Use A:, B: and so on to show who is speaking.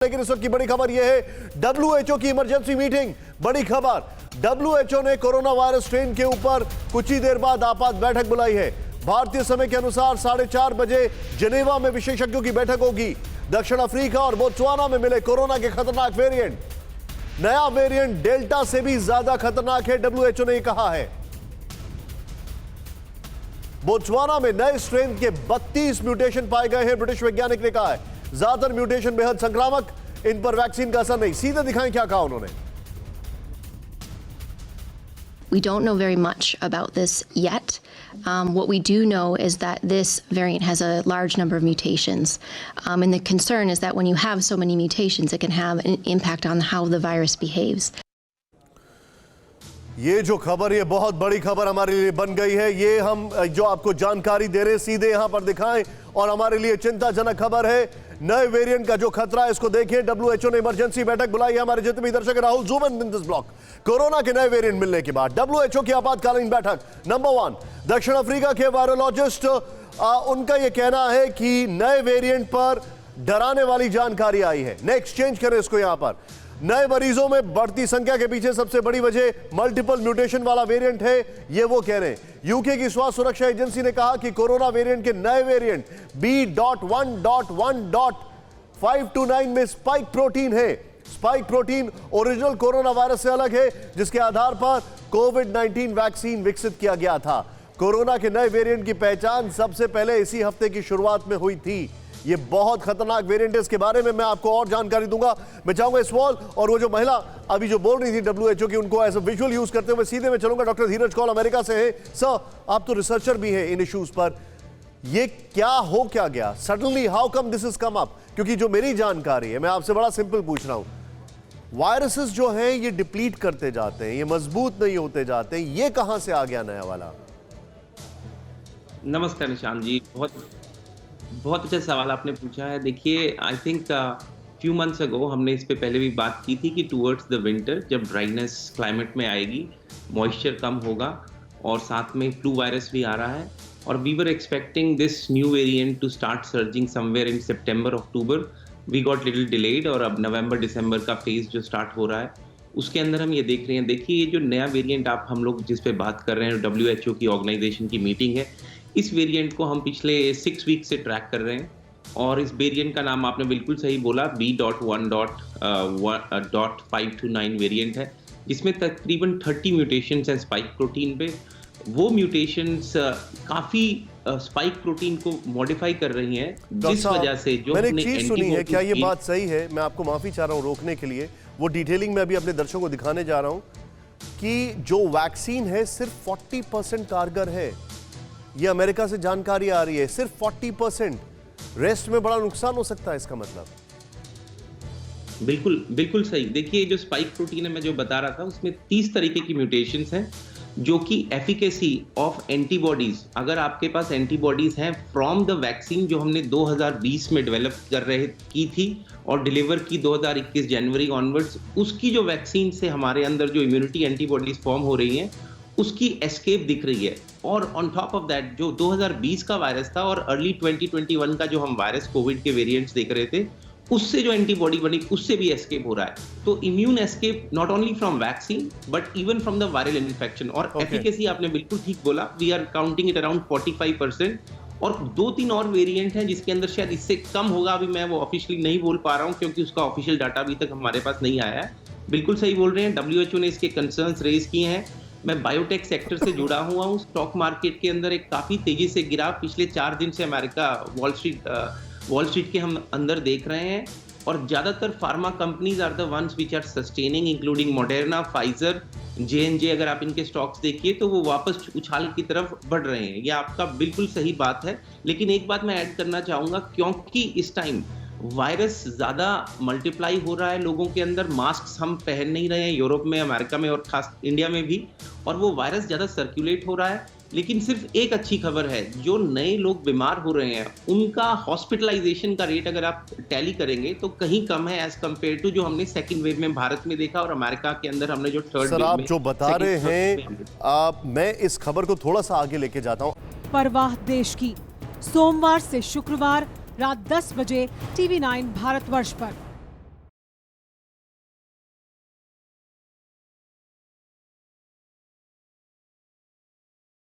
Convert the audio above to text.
A: लेकिन इस वक्त की बड़ी खबर यह है, डब्ल्यूएचओ की इमरजेंसी मीटिंग। बड़ी खबर, डब्ल्यूएचओ ने कोरोना वायरस स्ट्रेन के ऊपर कुछ ही देर बाद आपात बैठक बुलाई है। भारतीय समय के अनुसार 4:30 बजे जिनेवा में विशेषज्ञों की बैठक होगी। दक्षिण अफ्रीका और बोत्सवाना में मिले कोरोना के खतरनाक वेरिएंट। नया वेरिएंट डेल्टा से भी ज्यादा खतरनाक है, डब्ल्यूएचओ ने कहा है। बोत्सवाना में नए स्ट्रेन के 32 म्यूटेशन पाए गए हैं, ब्रिटिश वैज्ञानिक ने कहा है। ज्यादातर म्यूटेशन बेहद संक्रामक, इन पर वैक्सीन का असर नहीं। सीधे दिखाएं क्या कहा उन्होंने।
B: We don't know very much about this yet. What we do know is that this variant has a large number of mutations. And the concern is that when you have so many mutations, it can have an impact on how the virus behaves.
A: ये जो खबर, ये बहुत बड़ी खबर हमारे लिए बन गई है। ये हम जो आपको जानकारी दे रहे हैं सीधे यहां पर दिखाएं, और हमारे लिए चिंताजनक खबर है। नए वेरिएंट का जो खतरा है इसको देखिए। डब्ल्यूएचओ ने इमरजेंसी बैठक बुलाई है। हमारे जितने भी दर्शक, Rahul zoom in this block. Corona के नए वेरिएंट मिलने के बाद डब्ल्यूएचओ की आपातकालीन बैठक। नंबर 1, दक्षिण अफ्रीका के वायरोलॉजिस्ट, उनका यह कहना है कि नए वेरिएंट पर डराने वाली जानकारी आई है। नेक्स्ट चेंज करें इसको। यहां पर नए मरीजों में बढ़ती संख्या के पीछे सबसे बड़ी वजह मल्टीपल म्यूटेशन वाला वेरिएंट है, ये वो कह रहे हैं। यूके की स्वास्थ्य सुरक्षा एजेंसी ने कहा कि कोरोना वेरिएंट के नए वेरिएंट B.1.1.529 में स्पाइक प्रोटीन है। Spike protein original corona virus से अलग है, जिसके आधार पर कोविड-19 वैक्सीन विकसित किया गया था। कोरोना के नए वेरिएंट की पहचान सबसे पहले इसी हफ्ते की शुरुआत में हुई थी। ये बहुत खतरनाक वेरिएंट है, इसके बारे में मैं आपको और जानकारी दूंगा। मैं चाहूंगा इस वॉल और वो जो महिला अभी जो बोल रही थी डब्ल्यूएचओ की, उनको एज अ विजुअल यूज करते हुए सीधे में चलूंगा। डॉक्टर धीरज कौल अमेरिका से हैं। सर, आप तो रिसर्चर भी हैं इन इश्यूज पर। ये क्या गया suddenly, how come this is come up? क्योंकि जो मेरी जानकारी है, मैं आपसे बड़ा सिंपल पूछ रहा हूं, वायरसेस जो हैं ये डिप्लीट करते जाते हैं, ये मजबूत नहीं होते जाते हैं, ये कहां से आ गया नया वाला?
C: नमस्कार निशांत जी, बहुत अच्छा सवाल आपने पूछा है। देखिए, I think few months ago हमने इस पे पहले भी बात की थी कि टुवर्ड्स द विंटर, जब ड्राइनेस क्लाइमेट में आएगी, मॉइस्चर कम होगा और साथ में फ्लू वायरस भी आ रहा है, और we were expecting this new variant to start surging somewhere in September October. We got little delayed, और अब नवंबर दिसंबर का फेज जो स्टार्ट हो रहा है उसके अंदर हम ये देख रहे हैं। देखिए, ये जो नया वेरिएंट हम लोग जिस पे बात कर रहे हैं, डब्ल्यूएचओ की ऑर्गेनाइजेशन की मीटिंग है, इस वेरिएंट को हम पिछले 6 वीक से ट्रैक कर रहे हैं, और इस वेरिएंट का नाम आपने बिल्कुल सही बोला, B.1.529 वेरिएंट है, जिसमें तकरीबन 30 म्यूटेशंस हैं स्पाइक प्रोटीन पे। वो म्यूटेशंस काफी स्पाइक प्रोटीन को मॉडिफाई कर रही हैं, जिस वजह से जो
A: मैंने एक चीज सुनी है, क्या ये बात सही है? मैं आपको माफी चाह रहा हूँ रोकने के लिए, वो डिटेलिंग में अभी अपने दर्शकों को दिखाने जा रहा हूँ कि जो वैक्सीन है सिर्फ 40% कारगर है। ये अमेरिका से जानकारी आ रही है, सिर्फ 40%। रेस्ट में बड़ा नुकसान हो सकता है, इसका मतलब।
C: बिल्कुल सही। देखिए, जो स्पाइक प्रोटीन है मैं जो बता रहा था, उसमें 30 तरीके की म्यूटेशंस हैं, जो कि एफिकेसी ऑफ एंटीबॉडीज, अगर आपके पास एंटीबॉडीज हैं फ्रॉम द वैक्सीन जो हमने 2020 में डेवलप की थी और डिलीवर की 2021 जनवरी ऑनवर्ड्स, उसकी जो वैक्सीन से हमारे अंदर जो इम्यूनिटी एंटीबॉडीज फॉर्म हो रही हैं, उसकी एस्केप दिख रही है। और ऑन टॉप ऑफ दैट, जो 2020 का वायरस था और अर्ली 2021 का जो हम वायरस कोविड के वेरिएंट्स देख रहे थे, उससे जो एंटीबॉडी बनी, उससे भी एस्केप हो रहा है। तो immune escape not only from vaccine but even from the viral infection. और एफिकेसी आपने बिल्कुल ठीक बोला, we are counting it around 45%। और 2-3 और वेरिएंट हैं जिसके अंदर शायद इससे कम होगा, अभी मैं वो ऑफिशियली नहीं बोल पा रहा हूँ क्योंकि उसका ऑफिशियल डाटा अभी तक हमारे पास नहीं आया है। बिल्कुल सही बोल रहे हैं, डब्ल्यूएचओ ने इसके कंसर्न्स रेज किए हैं। मैं बायोटेक सेक्टर से जुड़ा हुआ हूँ। स्टॉक मार्केट के अंदर एक काफी तेजी से गिराव पिछले 4 दिन से अमेरिका वॉल स्ट्रीट के हम अंदर देख रहे हैं, और ज्यादातर pharma companies are the ones which are sustaining, including Moderna, Pfizer, J&J। अगर आप इनके स्टॉक्स देखिए तो वो वापस उछाल की तरफ बढ़ रहे हैं। ये आपका बिल्कुल सही बात है, लेकिन एक बात मैं ऐड करना चाहूंगा, क्योंकि इस टाइम वायरस ज्यादा मल्टीप्लाई हो रहा है लोगों के अंदर, मास्क हम पहन नहीं रहे हैं यूरोप में, अमेरिका में और खास इंडिया में भी, और वो वायरस ज्यादा सर्कुलेट हो रहा है। लेकिन सिर्फ एक अच्छी खबर है, जो नए लोग बीमार हो रहे हैं उनका हॉस्पिटलाइजेशन का रेट अगर आप टैली करेंगे तो कहीं कम है एज कंपेयर टू जो हमने सेकंड वेव में भारत में देखा और अमेरिका के अंदर हमने जो थर्ड वेव में।
A: आप जो बता रहे हैं, मैं इस खबर को थोड़ा सा आगे लेके जाता हूँ।
D: परवाह देश की, सोमवार से शुक्रवार रात 10 बजे TV9 भारतवर्ष पर।